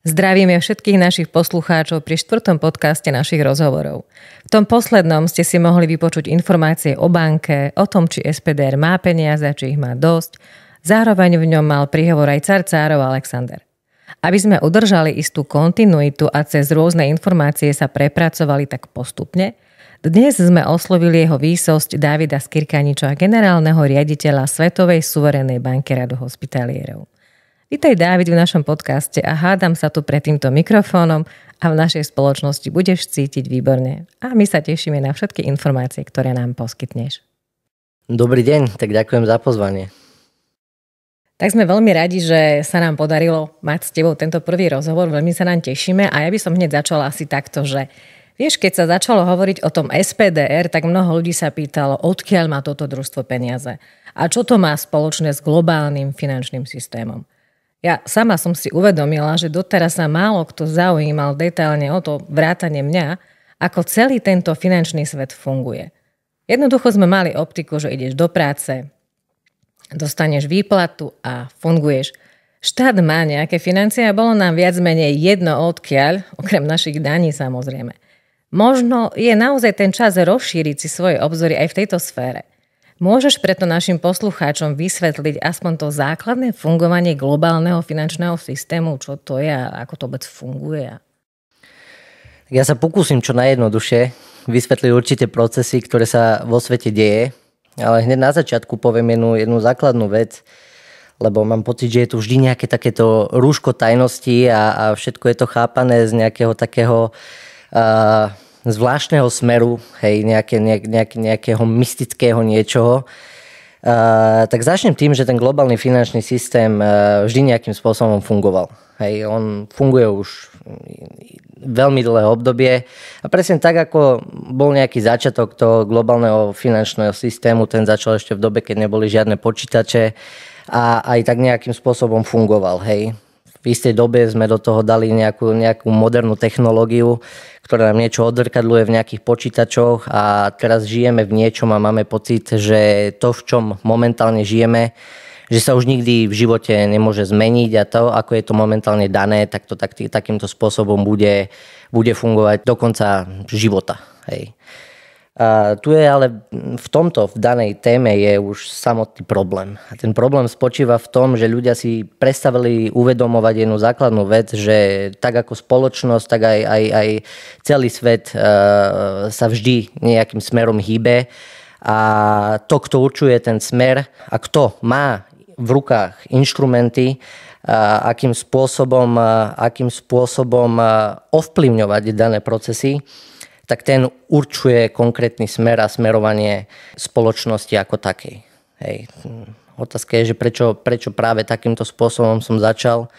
Zdravíme všetkých našich poslucháčov pri 4. podcaste našich rozhovorov. V tom poslednom ste si mohli vypočuť informácie o banke, o tom, či SPDR má peniaze, či ich má dosť. Zároveň v ňom mal príhovor aj cárov Alexander. Aby sme udržali istú kontinuitu a cez rôzne informácie sa prepracovali tak postupne, dnes sme oslovili jeho výsosť Davida Skirkaniča, generálneho riaditeľa Svetovej suverénnej banky Radu hospitalierov. Vítaj, Dávid, v našom podcaste a hádam sa tu pred týmto mikrofónom a v našej spoločnosti budeš cítiť výborne. A my sa tešíme na všetky informácie, ktoré nám poskytneš. Dobrý deň, tak ďakujem za pozvanie. Tak sme veľmi radi, že sa nám podarilo mať s tebou tento prvý rozhovor, veľmi sa nám tešíme a ja by som hneď začala asi takto, že vieš, keď sa začalo hovoriť o tom SPDR, tak mnoho ľudí sa pýtalo, odkiaľ má toto družstvo peniaze a čo to má spoločné s globálnym finančným systémom. Ja sama som si uvedomila, že doteraz sa málo kto zaujímal detailne o to vrátane mňa, ako celý tento finančný svet funguje. Jednoducho sme mali optiku, že ideš do práce, dostaneš výplatu a funguješ. Štát má nejaké financie a bolo nám viac menej jedno odkiaľ, okrem našich daní samozrejme. Možno je naozaj ten čas rozšíriť si svoje obzory aj v tejto sfére. Môžeš preto našim poslucháčom vysvetliť aspoň to základné fungovanie globálneho finančného systému, čo to je a ako to vôbec funguje? Ja sa pokúsim čo najjednoduchšie vysvetliť určité procesy, ktoré sa vo svete deje, ale hneď na začiatku poviem jednu základnú vec, lebo mám pocit, že je tu vždy nejaké takéto rúško tajnosti a všetko je to chápané z nejakého takého zvláštneho smeru, hej, nejakého mystického niečoho. Tak začnem tým, že ten globálny finančný systém vždy nejakým spôsobom fungoval. Hej, on funguje už veľmi dlhé obdobie a presne tak, ako bol nejaký začiatok toho globálneho finančného systému, ten začal ešte v dobe, keď neboli žiadne počítače a aj tak nejakým spôsobom fungoval. Hej. V istej dobe sme do toho dali nejakú modernú technológiu, ktorá nám niečo odzrkadľuje v nejakých počítačoch a teraz žijeme v niečom a máme pocit, že to, v čom momentálne žijeme, že sa už nikdy v živote nemôže zmeniť a to, ako je to momentálne dané, tak to takýmto spôsobom bude fungovať do konca života. Hej. A tu je ale v danej téme je už samotný problém. A ten problém spočíva v tom, že ľudia si prestavili uvedomovať jednu základnú vec, že tak ako spoločnosť, tak aj celý svet sa vždy nejakým smerom hýbe a to, kto určuje ten smer a kto má v rukách inštrumenty, akým spôsobom ovplyvňovať dané procesy, tak ten určuje konkrétny smer a smerovanie spoločnosti ako takej. Hej. Otázka je, že prečo práve takýmto spôsobom som začal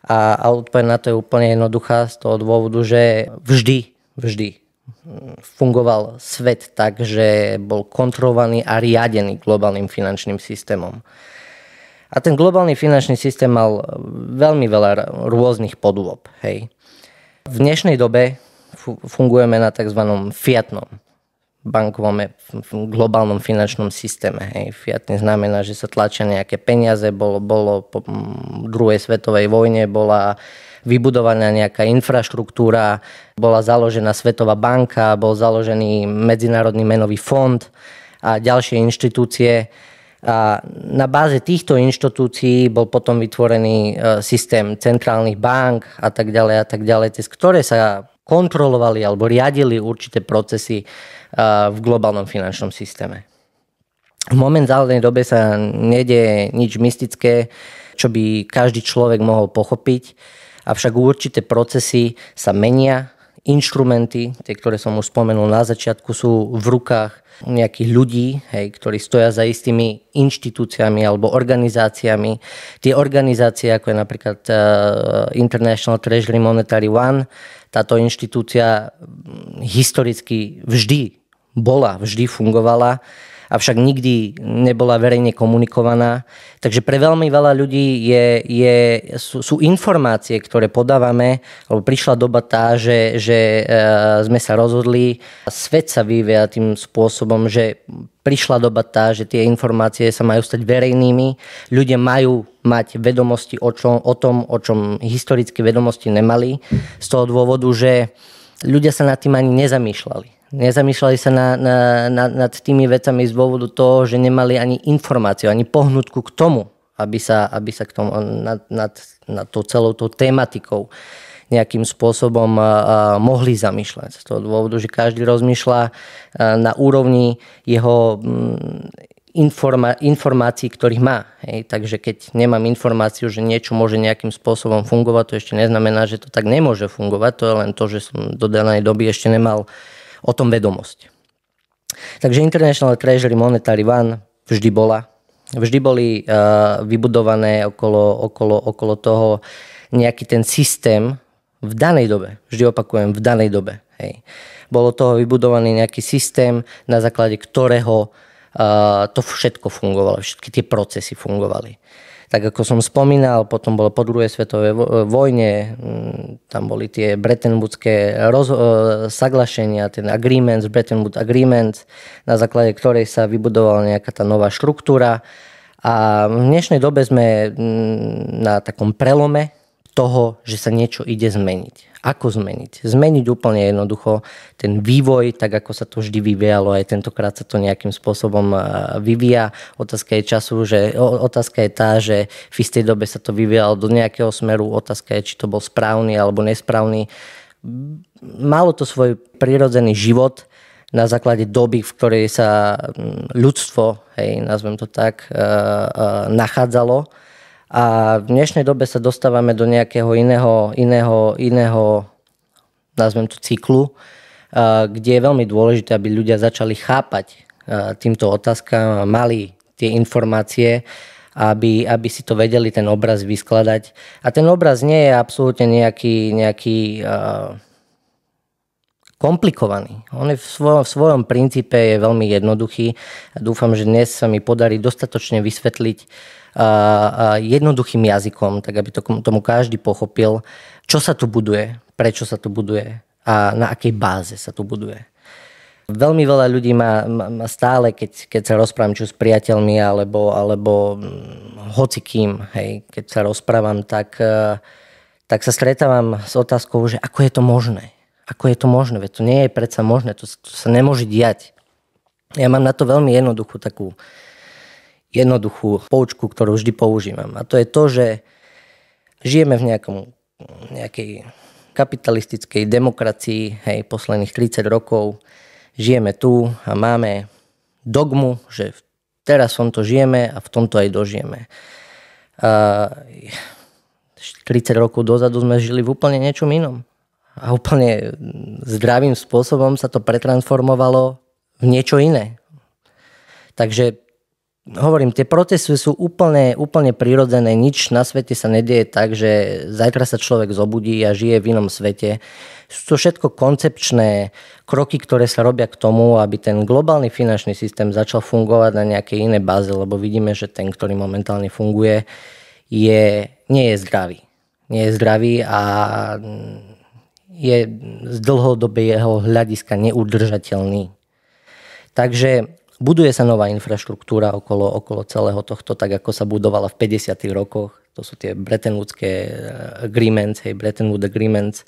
a odpoveď na to je úplne jednoduchá z toho dôvodu, že vždy fungoval svet tak, že bol kontrolovaný a riadený globálnym finančným systémom. A ten globálny finančný systém mal veľmi veľa rôznych podôb. Hej. V dnešnej dobe fungujeme na tzv. Fiatnom bankovom globálnom finančnom systéme. Hej. Fiatný znamená, že sa tlačia nejaké peniaze, bolo po druhej svetovej vojne, bola vybudovaná nejaká infraštruktúra, bola založená Svetová banka, bol založený Medzinárodný menový fond a ďalšie inštitúcie. A na báze týchto inštitúcií bol potom vytvorený systém centrálnych bank a tak ďalej, cez ktoré sa kontrolovali alebo riadili určité procesy v globálnom finančnom systéme. V momentálnej dobe sa nedieje nič mystické, čo by každý človek mohol pochopiť, avšak určité procesy sa menia, inštrumenty, tie, ktoré som už spomenul na začiatku, sú v rukách nejakých ľudí, hej, ktorí stoja za istými inštitúciami alebo organizáciami. Tie organizácie, ako je napríklad International Treasury Monetary One, táto inštitúcia historicky vždy bola, vždy fungovala, avšak nikdy nebola verejne komunikovaná. Takže pre veľmi veľa ľudí sú informácie, ktoré podávame, lebo prišla doba tá, že sme sa rozhodli, svet sa vyvíja tým spôsobom, že prišla doba tá, že tie informácie sa majú stať verejnými, ľudia majú mať vedomosti o tom, o čom historické vedomosti nemali, z toho dôvodu, že ľudia sa nad tým ani nezamýšľali. Nezamýšľali sa nad tými vecami z dôvodu toho, že nemali ani informáciu, ani pohnutku k tomu, aby sa k tomu nad tou celou tou tematikou nejakým spôsobom mohli zamýšľať. Z toho dôvodu, že každý rozmýšľa na úrovni jeho informácií, ktorých má. Hej. Takže keď nemám informáciu, že niečo môže nejakým spôsobom fungovať, to ešte neznamená, že to tak nemôže fungovať. To je len to, že som do danej doby ešte nemal o tom vedomosť. Takže International Treasury Monetary One vždy bola. Vždy boli vybudované okolo toho nejaký ten systém v danej dobe. Vždy opakujem, v danej dobe. Hej. Bolo toho vybudovaný nejaký systém, na základe ktorého to všetko fungovalo, všetky tie procesy fungovali. Tak ako som spomínal, potom bolo po druhej svetovej vojne, tam boli tie Bretton Woodské saglašenia, ten agreements, Bretton Woods agreements, na základe ktorej sa vybudovala nejaká tá nová štruktúra. A v dnešnej dobe sme na takom prelome toho, že sa niečo ide zmeniť. Ako zmeniť? Zmeniť úplne jednoducho ten vývoj, tak ako sa to vždy vyvíjalo, aj tentokrát sa to nejakým spôsobom vyvíja. Otázka je tá, že v istej dobe sa to vyvíjalo do nejakého smeru. Otázka je, či to bol správny alebo nesprávny. Malo to svoj prirodzený život na základe doby, v ktorej sa ľudstvo, nazvem to tak, nachádzalo. A v dnešnej dobe sa dostávame do nejakého iného, nazvem to cyklu, kde je veľmi dôležité, aby ľudia začali chápať týmto otázkam, mali tie informácie, aby si to vedeli ten obraz vyskladať. A ten obraz nie je absolútne nejaký komplikovaný. On je v svojom princípe je veľmi jednoduchý. A dúfam, že dnes sa mi podarí dostatočne vysvetliť jednoduchým jazykom, tak aby tomu každý pochopil, čo sa tu buduje, prečo sa tu buduje a na akej báze sa tu buduje. Veľmi veľa ľudí má stále, keď sa rozprávam či s priateľmi alebo hocikým, keď sa rozprávam, tak sa stretávam s otázkou, že ako je to možné? Ako je to možné? Veď to nie je predsa možné, to sa nemôže diať. Ja mám na to veľmi jednoduchú poučku, ktorú vždy používam. A to je to, že žijeme v nejakej kapitalistickej demokracii, posledných 30 rokov. Žijeme tu a máme dogmu, že teraz v tomto žijeme a v tomto aj dožijeme. 30 rokov dozadu sme žili v úplne niečom inom. A úplne zdravým spôsobom sa to pretransformovalo v niečo iné. Takže hovorím, tie procesy sú úplne prirodzené, nič na svete sa nedieje tak, že zajtra sa človek zobudí a žije v inom svete. Sú to všetko koncepčné kroky, ktoré sa robia k tomu, aby ten globálny finančný systém začal fungovať na nejakej inej báze, lebo vidíme, že ten, ktorý momentálne funguje, nie je zdravý. Nie je zdravý a je z dlhodobého hľadiska neudržateľný. Takže buduje sa nová infraštruktúra okolo celého tohto, tak ako sa budovala v 50. rokoch. To sú tie Bretton Woodské agreements, Bretton Woods agreements.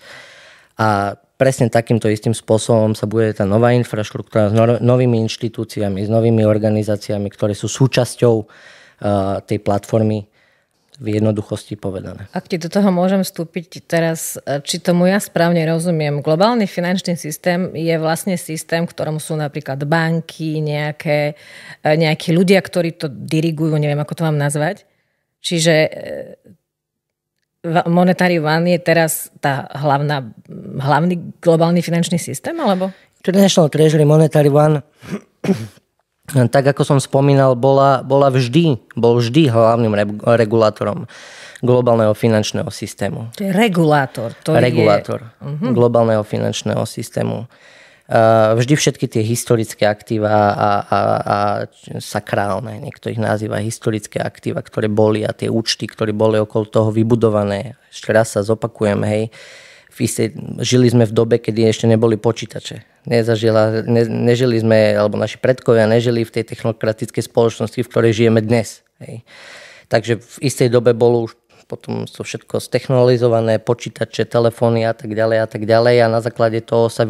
A presne takýmto istým spôsobom sa bude tá nová infraštruktúra s novými inštitúciami, s novými organizáciami, ktoré sú súčasťou tej platformy, v jednoduchosti povedané. Ak ti do toho môžem vstúpiť teraz, či tomu ja správne rozumiem, globálny finančný systém je vlastne systém, v ktorom sú napríklad banky, nejakí ľudia, ktorí to dirigujú, neviem, ako to mám nazvať. Čiže Monetary One je teraz tá hlavný globálny finančný systém, alebo? International Treasury Monetary One, tak ako som spomínal, bol vždy hlavným regulátorom globálneho finančného systému. To je regulátor. Regulátor globálneho finančného systému. vždy všetky tie historické aktíva a sakrálne, niekto ich nazýva historické aktíva, ktoré boli a tie účty, ktoré boli okolo toho vybudované. Ešte raz sa zopakujem, hej, žili sme v dobe, kedy ešte neboli počítače. Nežili sme, alebo naši predkovia nežili v tej technokratickej spoločnosti, v ktorej žijeme dnes. Hej. Takže v istej dobe bolo už potom to všetko stechnologizované, počítače, telefóny a tak ďalej a na základe toho sa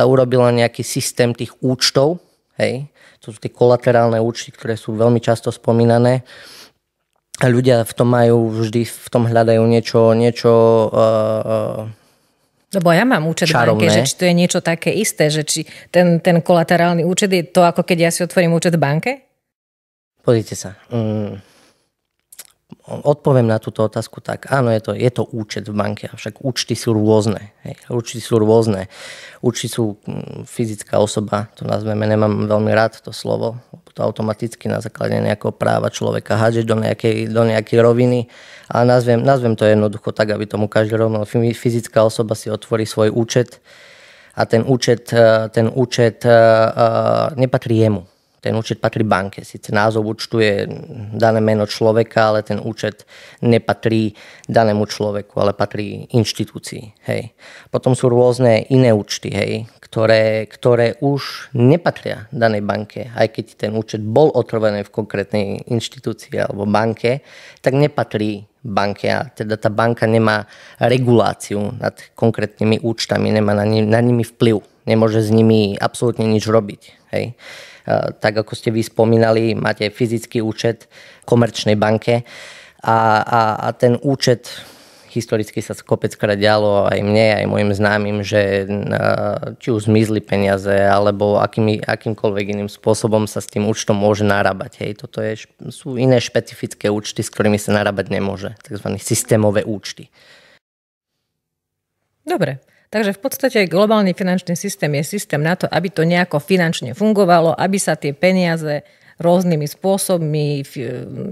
urobila nejaký systém tých účtov, hej, to sú tie kolaterálne účty, ktoré sú veľmi často spomínané a ľudia v tom hľadajú niečo lebo ja mám účet v banke, že či to je niečo také isté, že či ten kolaterálny účet je to, ako keď ja si otvorím účet v banke? Pozrite sa. Odpoviem na túto otázku tak. Áno, je to účet v banke, avšak účty sú rôzne. Hej. Účty sú fyzická osoba, to nazveme, nemám veľmi rád to slovo, to automaticky na základe nejakého práva človeka hádže do nejakej roviny, ale nazvem to jednoducho tak, aby tomu každý rovno. Fyzická osoba si otvorí svoj účet a ten účet nepatrí jemu. Ten účet patrí banke. Sice názov účtu je dané meno človeka, ale ten účet nepatrí danému človeku, ale patrí inštitúcii. Hej. Potom sú rôzne iné účty, hej, ktoré už nepatria danej banke. Aj keď ten účet bol otvorený v konkrétnej inštitúcii alebo banke, tak nepatrí banke. A teda tá banka nemá reguláciu nad konkrétnymi účtami, nemá na nimi vplyv. Nemôže s nimi absolútne nič robiť. Hej. Tak ako ste vy spomínali, máte fyzický účet v komerčnej banke a ten účet, historicky sa kopeckrát dialo aj mne, aj mojim známym, že či už zmizli peniaze alebo akýmkoľvek iným spôsobom sa s tým účtom môže narábať. Hej. Toto sú iné špecifické účty, s ktorými sa narábať nemôže, takzvané systémové účty. Dobre. Takže v podstate globálny finančný systém je systém na to, aby to nejako finančne fungovalo, aby sa tie peniaze rôznymi spôsobmi,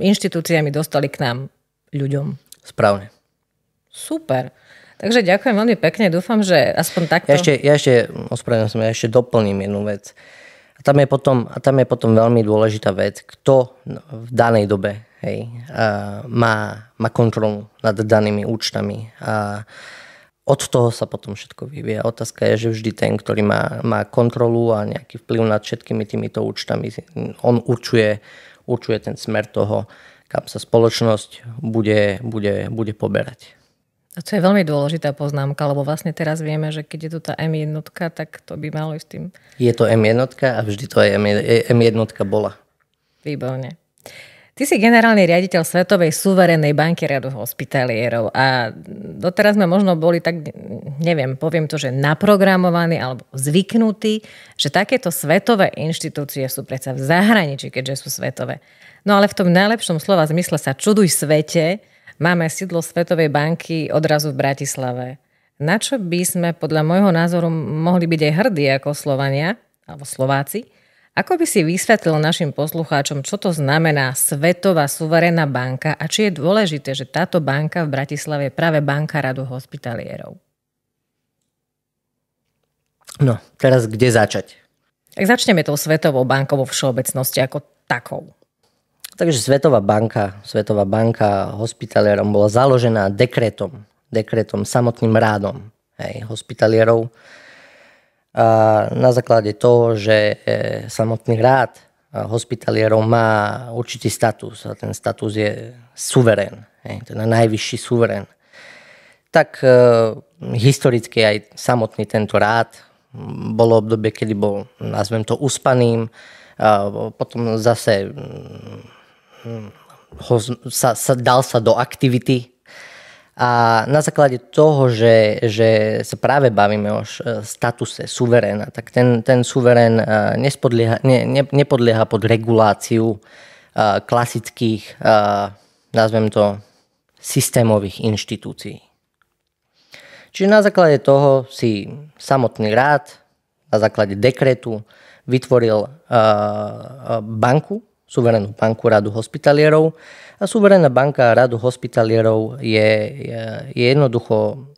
inštitúciami dostali k nám, ľuďom. Správne. Super. Takže ďakujem veľmi pekne. Dúfam, že aspoň takto... Ja ešte doplním jednu vec. A tam je potom veľmi dôležitá vec, kto v danej dobe, hej, má kontrolu nad danými účtami. A od toho sa potom všetko vyvíja. Otázka je, že vždy ten, ktorý má kontrolu a nejaký vplyv nad všetkými týmito účtami, on určuje ten smer toho, kam sa spoločnosť bude poberať. A to je veľmi dôležitá poznámka, lebo vlastne teraz vieme, že keď je tu tá M1, tak to by malo ísť tým. Je to M1 a vždy to aj M1 bola. Výborne. Ty si generálny riaditeľ Svetovej suverénnej banky Radu hospitalierov a doteraz sme možno boli tak, neviem, poviem to, že naprogramovaní alebo zvyknutí, že takéto svetové inštitúcie sú predsa v zahraničí, keďže sú svetové. No ale v tom najlepšom slova zmysle sa čuduj svete, máme sídlo Svetovej banky odrazu v Bratislave. Na čo by sme podľa môjho názoru mohli byť aj hrdí ako Slovania alebo Slováci? Ako by si vysvetlil našim poslucháčom, čo to znamená Svetová suverénna banka a či je dôležité, že táto banka v Bratislave je práve banka Radu hospitalierov? No, teraz kde začať? Tak začneme tou Svetovou bankou vo všeobecnosti ako takou. Takže Svetová banka hospitalierom bola založená dekretom samotným rádom, hej, hospitalierov. A na základe toho, že samotný rád hospitalierov má určitý status a ten status je suverén, teda najvyšší suverén, tak historicky aj samotný tento rád bolo obdobie, kedy bol, nazvem to, uspaným, a potom zase dal sa do aktivity. A na základe toho, že sa práve bavíme o statuse suveréna, tak ten suverén nepodlieha pod reguláciu klasických, nazvem to, systémových inštitúcií. Čiže na základe toho si samotný rád na základe dekretu vytvoril banku, suverénnu banku Radu hospitalierov. A suverénna banka Radu hospitalierov je jednoducho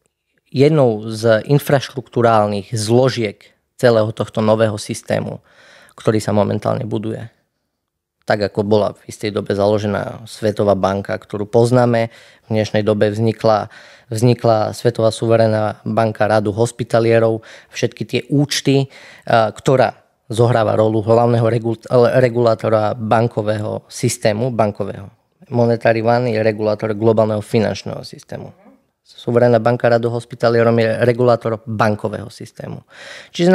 jednou z infraštruktúrálnych zložiek celého tohto nového systému, ktorý sa momentálne buduje. Tak ako bola v istej dobe založená Svetová banka, ktorú poznáme, v dnešnej dobe vznikla Svetová suverénna banka Radu hospitalierov, všetky tie účty, ktorá zohráva rolu hlavného regulátora bankového systému, Monetary One je regulátor globálneho finančného systému. Suverénna banka Radu hospitalierom je regulátor bankového systému. Čiže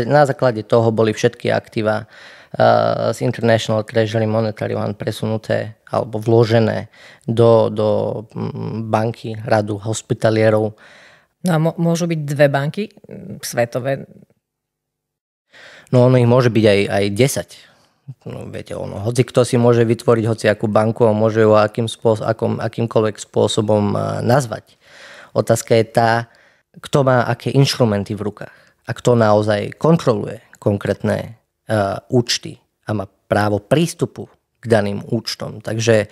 na základe toho boli všetky aktíva z International Treasury Monetary One presunuté alebo vložené do banky Radu hospitalierov. No a môžu byť dve banky svetové? No ono ich môže byť aj 10. No, viete, hoci kto si môže vytvoriť hociakú banku a môže ju akýmkoľvek spôsobom nazvať. Otázka je tá, kto má aké inštrumenty v rukách a kto naozaj kontroluje konkrétne účty a má právo prístupu k daným účtom. Takže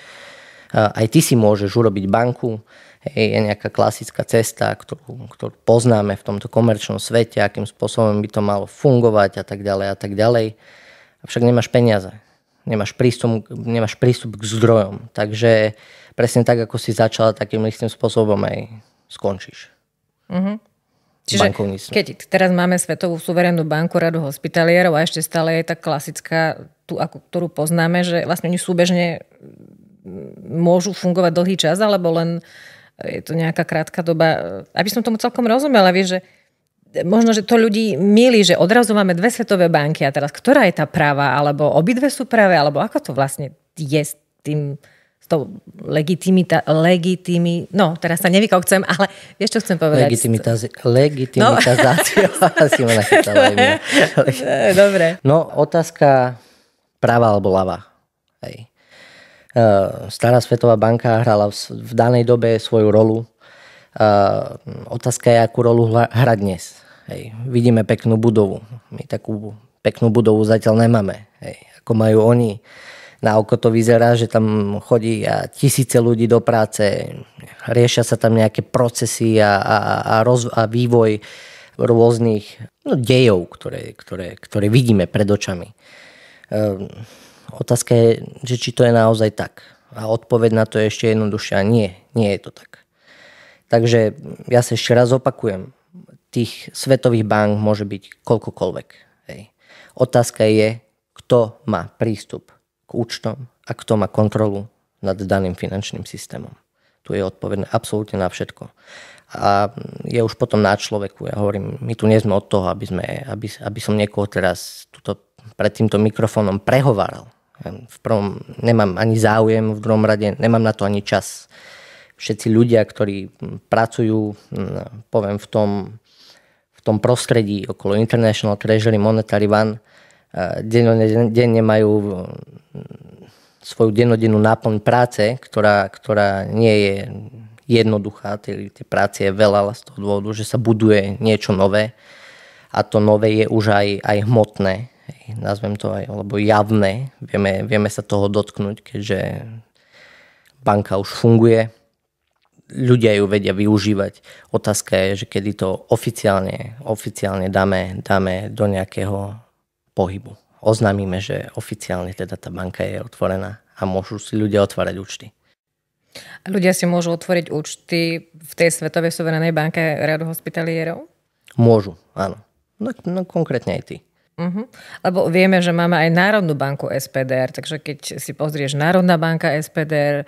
aj ty si môžeš urobiť banku, je nejaká klasická cesta, ktorú poznáme v tomto komerčnom svete, akým spôsobom by to malo fungovať a tak ďalej. Avšak nemáš peniaze, nemáš prístup k zdrojom. Takže presne tak, ako si začala, takým istým spôsobom aj skončíš. Uh-huh. Čiže keď teraz máme Svetovú suverénnu banku Radu hospitalierov a ešte stále je tá klasická, ktorú poznáme, že vlastne oni súbežne môžu fungovať dlhý čas, alebo len je to nejaká krátka doba. Aby som tomu celkom rozumela, vieš, že možno, že to ľudí mýli, že odrazu máme dve svetové banky a teraz ktorá je tá práva, alebo obidve sú práve, alebo ako to vlastne je s tou no, teraz sa nevykokcem, ale vieš, čo chcem povedať? Legitimitáciu. Asi ma nachytala aj mňa. Dobre. No, otázka práva alebo ľava. Hej. Stará Svetová banka hrala v danej dobe svoju rolu. Otázka je, akú rolu hrať dnes. Hej. Vidíme peknú budovu. My takú peknú budovu zatiaľ nemáme. Hej. Ako majú oni. Na oko to vyzerá, že tam chodí tisíce ľudí do práce, riešia sa tam nejaké procesy a vývoj rôznych dejov, ktoré vidíme pred očami. Otázka je, že či to je naozaj tak. A odpoveď na to je ešte jednoduchšia. Nie je to tak. Takže ja sa ešte raz opakujem. Tých svetových bank môže byť koľkokoľvek. Hej. Otázka je, kto má prístup k účtom a kto má kontrolu nad daným finančným systémom. Tu je odpovedné absolútne na všetko. A je už potom na človeku. Ja hovorím, my tu nie sme od toho, aby som niekoho teraz pred týmto mikrofónom prehováral. V prvom nemám ani záujem, v druhom rade nemám na to ani čas. Všetci ľudia, ktorí pracujú, poviem, v tom prostredí okolo International Treasury Monetary One, denne majú svoju dennodennú náplň práce, ktorá nie je jednoduchá. Tej práce je veľa z toho dôvodu, že sa buduje niečo nové a to nové je už aj hmotné, nazvem to aj, alebo javné. Vieme sa toho dotknúť, keďže banka už funguje. Ľudia ju vedia využívať. Otázka je, že kedy to oficiálne dáme do nejakého pohybu. Oznámime, že oficiálne teda tá banka je otvorená a môžu si ľudia otvárať účty. A ľudia si môžu otvoriť účty v tej Svetovej suverénnej banke Radu hospitalierov? Môžu, áno. No konkrétne aj ty. Uh-huh. Lebo vieme, že máme aj Národnú banku SPDR, takže keď si pozrieš Národná banka SPDR,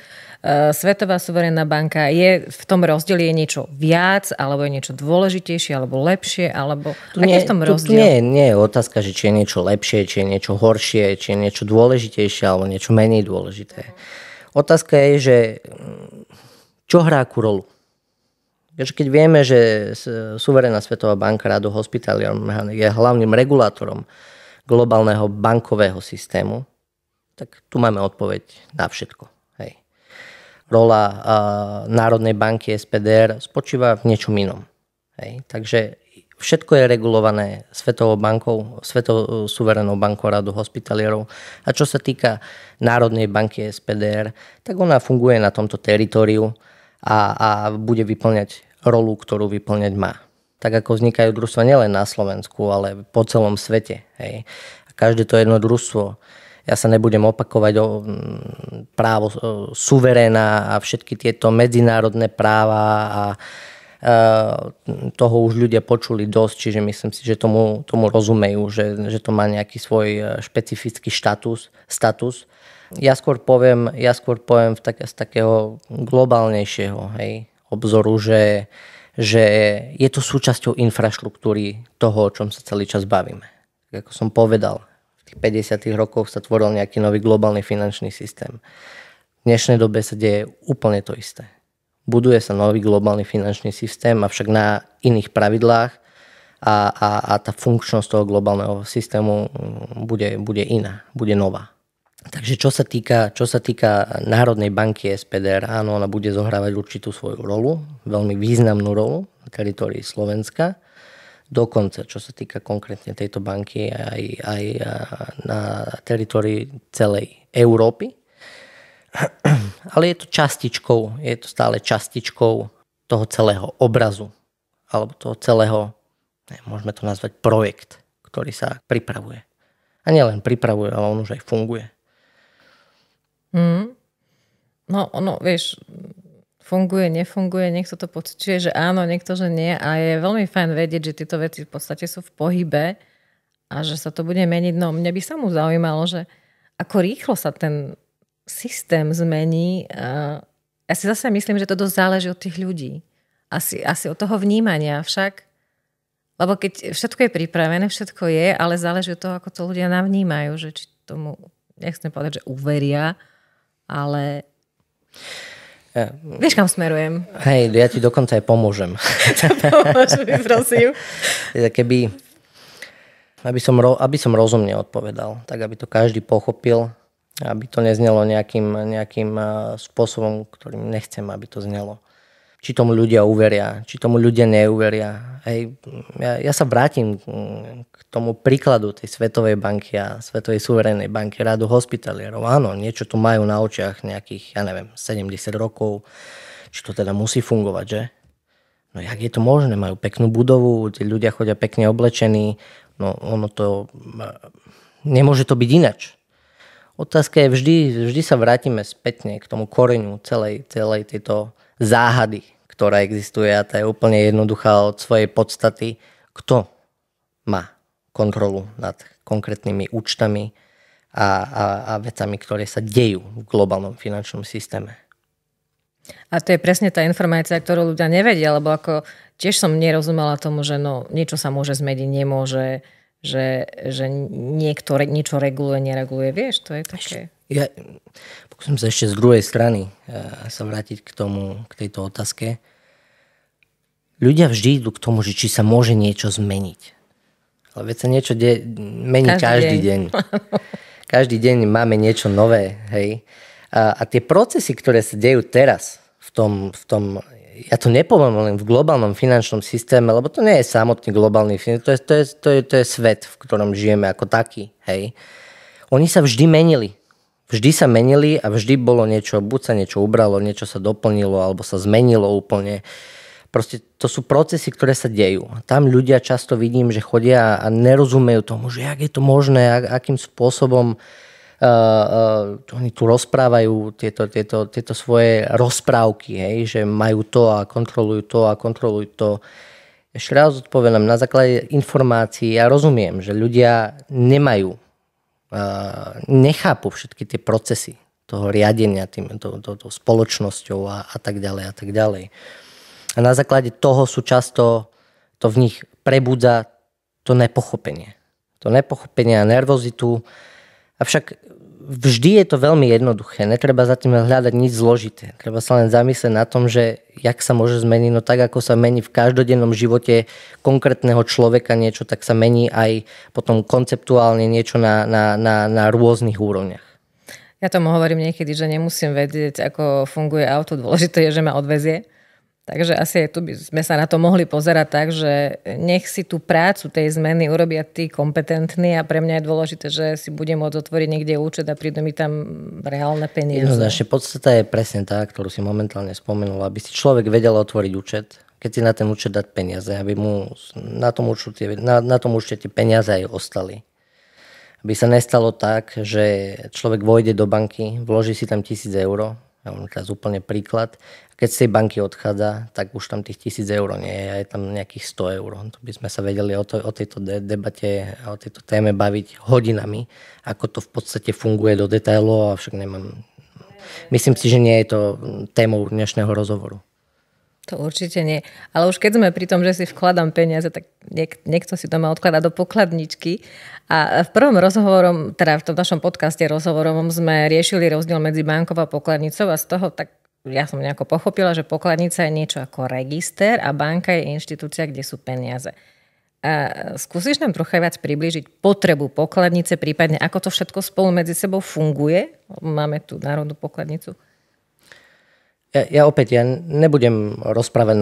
Svetová suverénna banka, je v tom rozdieli je niečo viac, alebo je niečo dôležitejšie, alebo lepšie, alebo aký je v tom rozdiel? Nie je otázka, že či je niečo lepšie, či je niečo horšie, či je niečo dôležitejšie, alebo niečo menej dôležité. Otázka je, že čo hrá akú rolu? Keď vieme, že suverénna Svetová banka Radu hospitalierom je hlavným regulátorom globálneho bankového systému, tak tu máme odpoveď na všetko. Hej. Rola Národnej banky SPDR spočíva v niečom inom. Hej. Takže všetko je regulované Svetovou suverénnou bankou Radu hospitalierov. A čo sa týka Národnej banky SPDR, tak ona funguje na tomto teritóriu a bude vyplňať rolu, ktorú vyplňať má. tak ako vznikajú družstva nielen na Slovensku, ale po celom svete. Hej. A každé to jedno družstvo, ja sa nebudem opakovať o právo suveréna a všetky tieto medzinárodné práva a toho už ľudia počuli dosť, čiže myslím si, že tomu rozumejú, že to má nejaký svoj špecifický status. Ja skôr poviem z takého globálnejšieho, hej, obzoru, že je to súčasťou infraštruktúry toho, o čom sa celý čas bavíme. Tak ako som povedal, v tých 50. rokoch sa tvoril nejaký nový globálny finančný systém. V dnešnej dobe sa deje úplne to isté. Buduje sa nový globálny finančný systém, avšak na iných pravidlách a tá funkčnosť toho globálneho systému bude iná, bude nová. Takže čo sa týka Národnej banky SPDR, áno, ona bude zohrávať určitú svoju rolu, veľmi významnú rolu na teritórii Slovenska. Dokonca, čo sa týka konkrétne tejto banky, aj na teritórii celej Európy. Ale je to stále častičkou toho celého obrazu, alebo toho celého, môžeme to nazvať projekt, ktorý sa pripravuje. A nielen pripravuje, ale on už aj funguje. No, vieš, funguje, nefunguje, niekto to pociťuje, že áno, niekto, že nie. A je veľmi fajn vedieť, že tieto veci v podstate sú v pohybe a že sa to bude meniť. No, mňa by sa mu zaujímalo, že ako rýchlo sa ten systém zmení. Ja si zase myslím, že to dosť záleží od tých ľudí. Asi od toho vnímania však. Lebo keď všetko je pripravené, všetko je, ale záleží od toho, ako to ľudia navnímajú, že či tomu, nechcem povedať, že uveria, ale vieš, kam smerujem. Hej, ja ti dokonca aj pomôžem. Pomôž mi, prosím. Aby som rozumne odpovedal, tak aby to každý pochopil, aby to neznelo nejakým spôsobom, ktorým nechcem, aby to znelo. Či tomu ľudia uveria, či tomu ľudia neuveria. Hej, ja sa vrátim k tomu príkladu tej Svetovej banky a Svetovej suverénnej banky Rádu hospitalierov. Áno, niečo tu majú na očiach nejakých, 70 rokov. Či to teda musí fungovať, že? No jak je to možné? Majú peknú budovu, tí ľudia chodia pekne oblečení. No ono to... Nemôže to byť inač. Otázka je vždy sa vrátime spätne k tomu koreňu celej tejto záhady, ktorá existuje, a tá je úplne jednoduchá od svojej podstaty. Kto má kontrolu nad konkrétnymi účtami a vecami, ktoré sa dejú v globálnom finančnom systéme? A to je presne tá informácia, ktorú ľudia nevedia, lebo ako tiež som nerozumela tomu, že niečo sa môže zmeniť, nemôže, že niekto niečo reguluje, nereguluje. Vieš, to je také... Ja pokúsim sa ešte z druhej strany sa vrátiť k tejto otázke. Ľudia vždy idú k tomu, že či sa môže niečo zmeniť. Ale veď sa niečo mení každý deň. Každý deň máme niečo nové. Hej? A tie procesy, ktoré sa dejú teraz v tom ja to nepoviem len v globálnom finančnom systéme, lebo to nie je samotný globálny finančný, to je svet, v ktorom žijeme ako taký. Hej. Oni sa vždy menili. Vždy sa menili a vždy bolo niečo, buď sa niečo ubralo, niečo sa doplnilo, alebo sa zmenilo úplne. Proste to sú procesy, ktoré sa dejú. Tam ľudia často vidím, že chodia a nerozumejú tomu, že jak je to možné, akým spôsobom oni tu rozprávajú tieto svoje rozprávky, hej, že majú to a kontrolujú to. Ešte raz odpovedám, na základe informácií ja rozumiem, že ľudia nechápu všetky tie procesy toho riadenia tou spoločnosťou a tak ďalej a tak ďalej. A na základe toho sú často, to v nich prebudza to nepochopenie. To nepochopenie a nervozitu. Avšak vždy je to veľmi jednoduché. Netreba za tým hľadať nič zložité. Treba sa len zamyslieť na tom, že jak sa môže zmeniť, no tak ako sa mení v každodennom živote konkrétneho človeka niečo, tak sa mení aj potom konceptuálne niečo na rôznych úrovniach. Ja tomu hovorím niekedy, že nemusím vedieť, ako funguje auto. Dôležité je, že ma odvezie. Takže asi aj tu by sme sa na to mohli pozerať tak, že nech si tú prácu tej zmeny urobia tí kompetentní a pre mňa je dôležité, že si budem môcť otvoriť niekde účet a prídu mi tam reálne peniaze. Jednoznačne podstata je presne tá, ktorú si momentálne spomenul, aby si človek vedel otvoriť účet, keď si na ten účet dať peniaze, aby mu na tom účte tie peniaze aj ostali. Aby sa nestalo tak, že človek vojde do banky, vloží si tam 1,000 eur, ja mám teraz úplne príklad, a keď z tej banky odchádza, tak už tam tých 1,000 eur nie je, je tam nejakých 100 eur. To by sme sa vedeli o tejto debate a o tejto téme baviť hodinami, ako to v podstate funguje do detailov, avšak myslím si, že nie je to témou dnešného rozhovoru. To určite nie. Ale už keď sme pri tom, že si vkladám peniaze, tak niekto si to má odkladať do pokladničky. A v prvom rozhovorom, teda v tom našom podcaste rozhovorovom sme riešili rozdiel medzi bankou a pokladnicou a z toho tak ja som nejako pochopila, že pokladnica je niečo ako register a banka je inštitúcia, kde sú peniaze. A skúsiš nám trocha viac priblížiť potrebu pokladnice, prípadne ako to všetko spolu medzi sebou funguje? Máme tu národnú pokladnicu. Ja nebudem rozprávať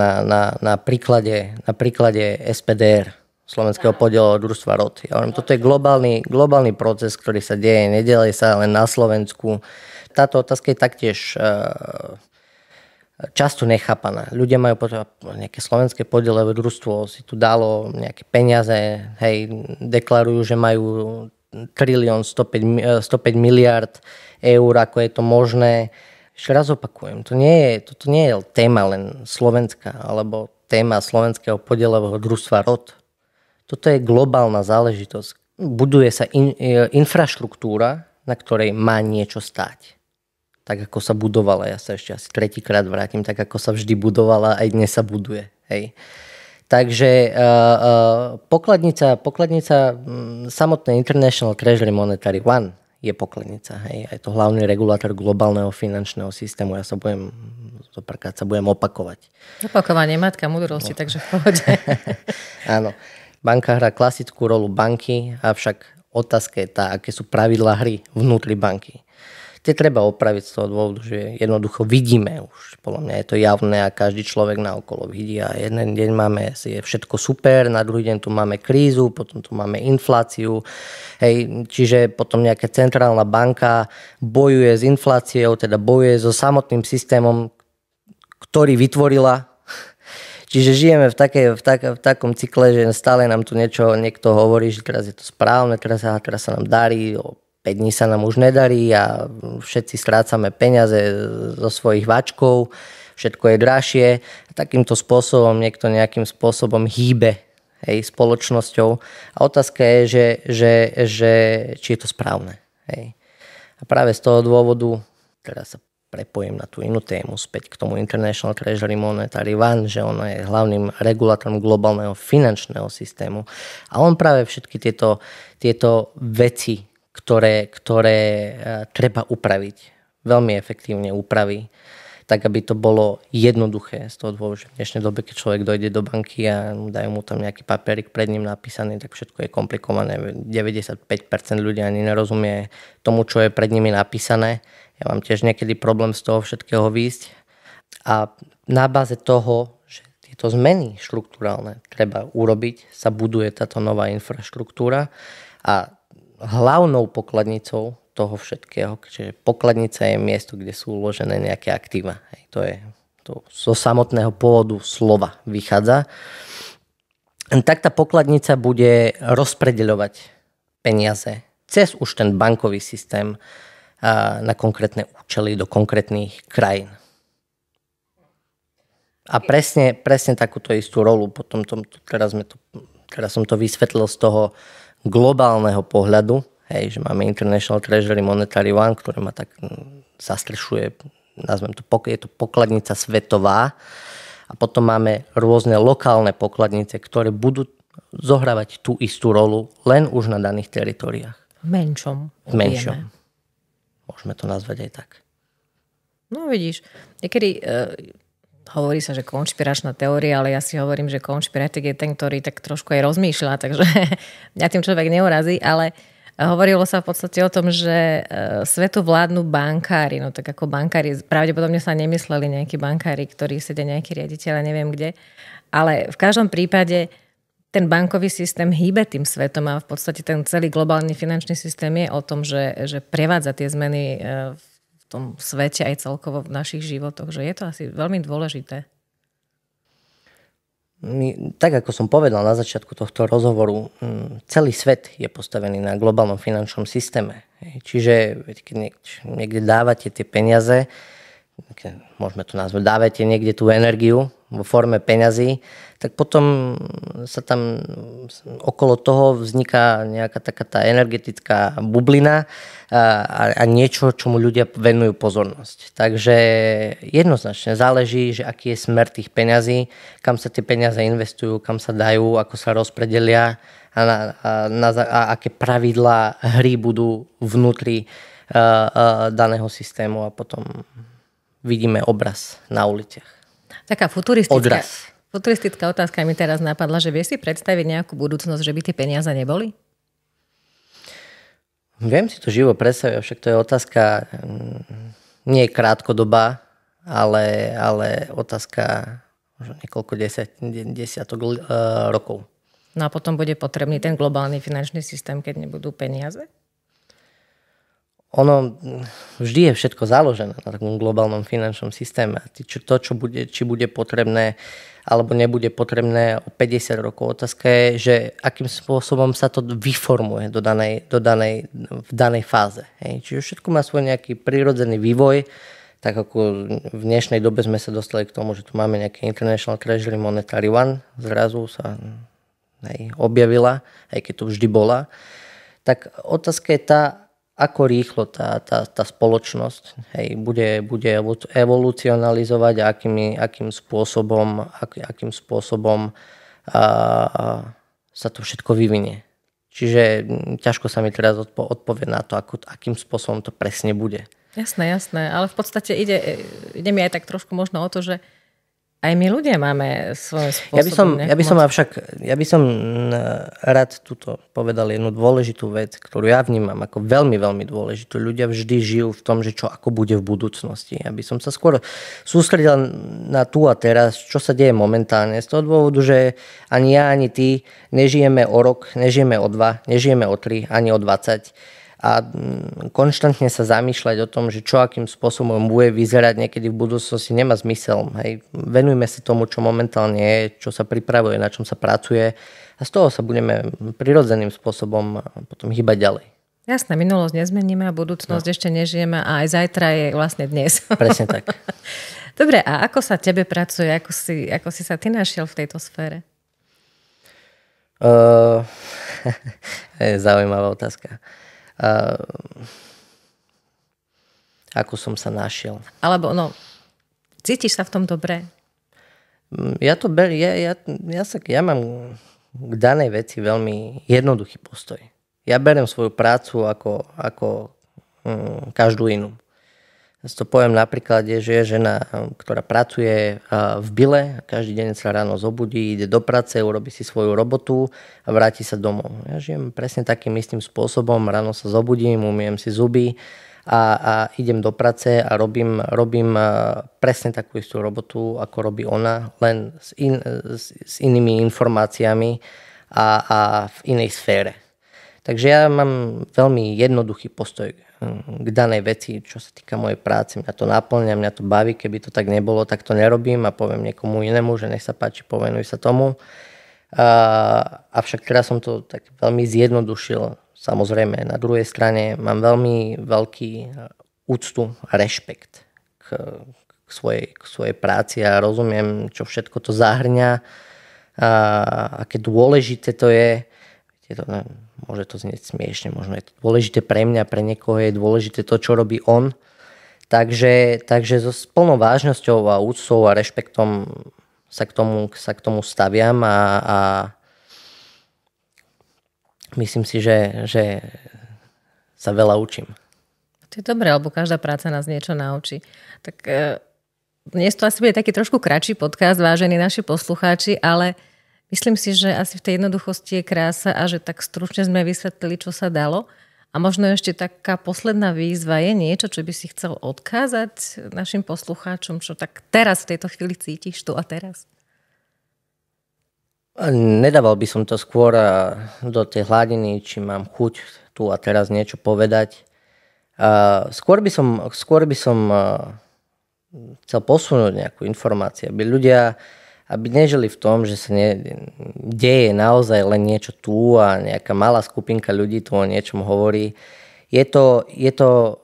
na príklade SPDR, Slovenského podielového družstva ROD. Ja hovorím, toto je globálny proces, ktorý sa deje, nedeje sa len na Slovensku. Táto otázka je taktiež často nechápaná. Ľudia majú nejaké slovenské podielové družstvo, si tu dalo nejaké peniaze, hej, deklarujú, že majú 1 105 miliard eur, ako je to možné. Ešte raz opakujem, toto nie je téma len Slovenska, alebo téma slovenského podielového družstva ROD. Toto je globálna záležitosť. Buduje sa infraštruktúra, na ktorej má niečo stáť. Tak ako sa budovala, ja sa ešte asi tretíkrát vrátim, tak ako sa vždy budovala, aj dnes sa buduje. Hej. Takže pokladnica, samotné International Treasury Monetary One je pokladnica. Hej. Je to hlavný regulátor globálneho finančného systému. Ja sa budem opakovať. Opakovanie matka múdrosti, takže v pohode. Áno. Banka hrá klasickú rolu banky, avšak otázka je tá, aké sú pravidlá hry vnútri banky. Tie treba opraviť z toho dôvodu, že jednoducho vidíme už. Podľa mňa je to javné a každý človek naokolo vidí. A jeden deň je všetko super, na druhý deň tu máme krízu, potom tu máme infláciu. Hej, čiže potom nejaká centrálna banka bojuje s infláciou, teda bojuje so samotným systémom, ktorý vytvorila. Čiže žijeme v takom cykle, že stále nám tu niekto hovorí, že teraz je to správne, teraz sa nám darí, 5 dní sa nám už nedarí a všetci strácame peniaze zo svojich váčkov, všetko je drahšie. Takýmto spôsobom niekto nejakým spôsobom hýbe, hej, spoločnosťou. A otázka je, že či je to správne. Hej. A práve z toho dôvodu, teraz sa prepojím na tú inú tému, späť k tomu International Treasury Monetary One, že on je hlavným regulátorom globálneho finančného systému. A on práve všetky tieto veci, ktoré treba upraviť, veľmi efektívne upraví, tak aby to bolo jednoduché. Z toho dôvodu, že v dnešnej dobe, keď človek dojde do banky a dajú mu tam nejaký papierik pred ním napísaný, tak všetko je komplikované. 95% ľudí ani nerozumie tomu, čo je pred nimi napísané. Ja mám tiež niekedy problém z toho všetkého výjsť. A na báze toho, že tieto zmeny štruktúrálne treba urobiť, sa buduje táto nová infraštruktúra a hlavnou pokladnicou toho všetkého, čiže pokladnica je miesto, kde sú uložené nejaké aktíva. To zo samotného pôvodu slova vychádza. Tak tá pokladnica bude rozpredeľovať peniaze cez už ten bankový systém na konkrétne účely do konkrétnych krajín. A presne takúto istú rolu potom teraz som to vysvetlil z toho globálneho pohľadu, hej, že máme International Treasury Monetary One, ktorý ma tak zastrešuje, nazvem to, je to pokladnica svetová, a potom máme rôzne lokálne pokladnice, ktoré budú zohrávať tú istú rolu len už na daných teritoriách. V menšom. Môžeme to nazvať aj tak. No vidíš, niekedy hovorí sa, že konšpiračná teória, ale ja si hovorím, že konšpiratik je ten, ktorý tak trošku aj rozmýšľa, takže mňa tým človek neurazí, ale hovorilo sa v podstate o tom, že svetu vládnu bankári, no tak ako bankári, pravdepodobne sa nemysleli nejakí bankári, ktorí sedia nejakí riaditeľe, neviem kde, ale v každom prípade ten bankový systém hýbe tým svetom a v podstate ten celý globálny finančný systém je o tom, že prevádza tie zmeny v tom svete aj celkovo v našich životoch, že je to asi veľmi dôležité. tak ako som povedal na začiatku tohto rozhovoru, celý svet je postavený na globálnom finančnom systéme. Čiže keď niekde dávate tie peniaze, môžeme to nazvať, dávate niekde tú energiu vo forme peňazí, tak potom sa tam okolo toho vzniká nejaká taká tá energetická bublina a niečo, čomu ľudia venujú pozornosť. Takže jednoznačne záleží, že aký je smer tých peňazí, kam sa tie peniaze investujú, kam sa dajú, ako sa rozpredelia a aké pravidlá hry budú vnútri daného systému a potom vidíme obraz na uliciach. Taká futuristická otázka mi teraz napadla, že vieš si predstaviť nejakú budúcnosť, že by tie peniaze neboli? Viem si to živo predstaviť, však to je otázka nie krátkodobá, ale otázka možno niekoľko desiatok rokov. No a potom bude potrebný ten globálny finančný systém, keď nebudú peniaze? Ono vždy je všetko založené na takom globálnom finančnom systéme. Či bude potrebné alebo nebude potrebné o 50 rokov. Otázka je, že akým spôsobom sa to vyformuje v danej fáze. Hej. Čiže všetko má svoj nejaký prirodzený vývoj, tak ako v dnešnej dobe sme sa dostali k tomu, že tu máme nejaký International Treasury Monetary One, zrazu sa objavila, aj keď to vždy bola. Tak otázka je tá, ako rýchlo tá spoločnosť bude evolucionalizovať a akým spôsobom sa to všetko vyvinie. Čiže ťažko sa mi teraz odpovie na to, akým spôsobom to presne bude. Jasné, ale v podstate ide mi aj tak trošku možno o to, že aj my ľudia máme svoj spôsob. Ja by som rád tuto povedal jednu dôležitú vec, ktorú ja vnímam ako veľmi, veľmi dôležitú. Ľudia vždy žijú v tom, že čo ako bude v budúcnosti. Ja by som sa skôr sústredil na tu a teraz, čo sa deje momentálne. Z toho dôvodu, že ani ja, ani ty nežijeme o rok, nežijeme o 2, nežijeme o 3, ani o 20. A konštantne sa zamýšľať o tom, že čo akým spôsobom bude vyzerať niekedy v budúcnosti, nemá zmysel. Hej. Venujme sa tomu, čo momentálne je, čo sa pripravuje, na čom sa pracuje a z toho sa budeme prirodzeným spôsobom potom hýbať ďalej. Jasné, minulosť nezmeníme a budúcnosť ešte nežijeme a aj zajtra je vlastne dnes. Presne tak. Dobre, a ako sa tebe pracuje? Ako si sa ty našiel v tejto sfére? Je zaujímavá otázka. Ako som sa našiel. Alebo cítiš sa v tom dobre? Ja mám k danej veci veľmi jednoduchý postoj. Ja beriem svoju prácu ako každú inú. Ja to poviem na príklade, že je žena, ktorá pracuje v byle, každý deň sa ráno zobudí, ide do práce, urobí si svoju robotu a vráti sa domov. Ja žijem presne takým istým spôsobom, ráno sa zobudím, umyjem si zuby a idem do práce a robím presne takú istú robotu, ako robí ona, len s inými informáciami a v inej sfére. Takže ja mám veľmi jednoduchý postoj k danej veci, čo sa týka mojej práce. Mňa to naplňa, mňa to baví. Keby to tak nebolo, tak to nerobím a poviem niekomu inému, že nech sa páči, povenuj sa tomu. Avšak teraz som to tak veľmi zjednodušil. Samozrejme, na druhej strane mám veľmi veľký úctu a rešpekt k svojej práci a rozumiem, čo všetko to zahrňa a aké dôležité to je. Môže to znieť smiešne, možno je to dôležité pre mňa, pre niekoho je dôležité to, čo robí on. Takže so plnou vážnosťou a úctou a rešpektom sa k tomu staviam a myslím si, že sa veľa učím. To je dobré, lebo každá práca nás niečo naučí. Tak dnes to asi bude taký trošku kratší podcast, vážení naši poslucháči, ale myslím si, že asi v tej jednoduchosti je krása a že tak stručne sme vysvetlili, čo sa dalo. A možno ešte taká posledná výzva je niečo, čo by si chcel odkázať našim poslucháčom, čo tak teraz v tejto chvíli cítiš tu a teraz? Nedával by som to skôr do tej hladiny, či mám chuť tu a teraz niečo povedať. Skôr by som chcel posunúť nejakú informáciu, aby ľudia aby nežili v tom, že sa deje naozaj len niečo tu a nejaká malá skupinka ľudí tu o niečom hovorí. Je to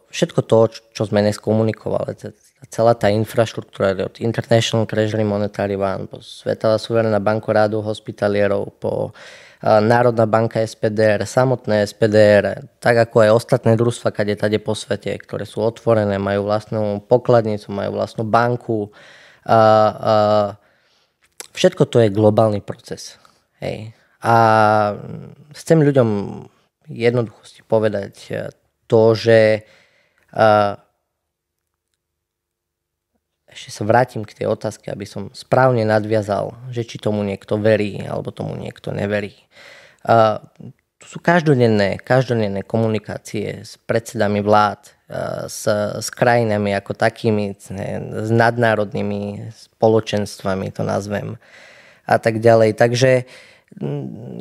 všetko to, čo sme dnes komunikovali. Celá tá infraštruktúra od International Treasury Monetary Fund, po Svetová suverénna banka rádu hospitalierov, po Národná banka SPDR, samotné SPDR, tak ako aj ostatné družstva kade po svete, ktoré sú otvorené, majú vlastnú pokladnicu, majú vlastnú banku. Všetko to je globálny proces. Hej. A chcem ľuďom jednoduchosti povedať to, že ešte sa vrátim k tej otázke, aby som správne nadviazal, že či tomu niekto verí, alebo tomu niekto neverí. Tu sú každodenné komunikácie s predsedami vlád, s krajinami ako takými, s nadnárodnými spoločenstvami, to nazvem, a tak ďalej. Takže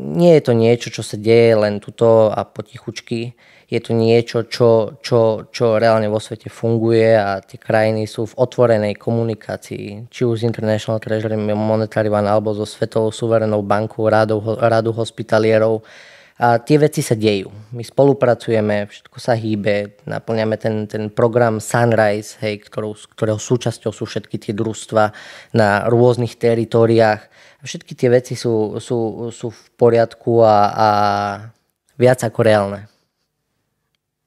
nie je to niečo, čo sa deje len tuto a potichučky. Je to niečo, čo reálne vo svete funguje a tie krajiny sú v otvorenej komunikácii, či už z International Treasury Monetary Fund alebo so Svetovou suverénnou bankou, rádu hospitalierov. A tie veci sa dejú. My spolupracujeme, všetko sa hýbe, naplňame ten program Sunrise, hej, ktorého súčasťou sú všetky tie družstva na rôznych teritóriách. Všetky tie veci sú v poriadku a viac ako reálne.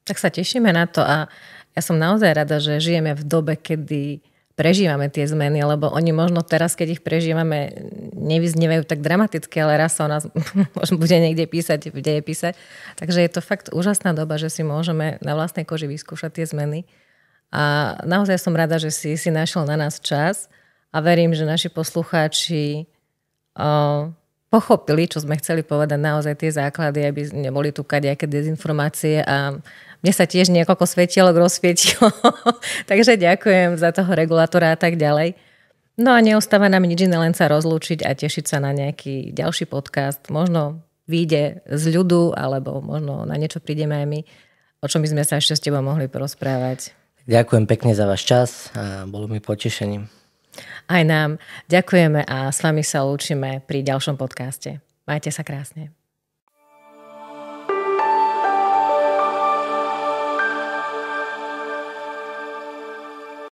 Tak sa tešíme na to a ja som naozaj rada, že žijeme v dobe, kedy prežívame tie zmeny, lebo oni možno teraz, keď ich prežívame, nevyznievajú tak dramaticky, ale raz sa o nás možno bude niekde písať v dejepise. Takže je to fakt úžasná doba, že si môžeme na vlastnej koži vyskúšať tie zmeny. A naozaj som rada, že si našiel na nás čas a verím, že naši poslucháči pochopili, čo sme chceli povedať, naozaj tie základy, aby neboli tu kadejaké dezinformácie a mne sa tiež niekoľko svetielok rozsvietilo. Takže ďakujem za toho regulátora a tak ďalej. No a neostáva nám nič iné, len sa rozlúčiť a tešiť sa na nejaký ďalší podcast. Možno vyjde z ľudu, alebo možno na niečo prídeme aj my, o čom by sme sa ešte s tebou mohli porozprávať. Ďakujem pekne za váš čas a bolo mi potešením. Aj nám. Ďakujeme a s vami sa lúčime pri ďalšom podcaste. Majte sa krásne.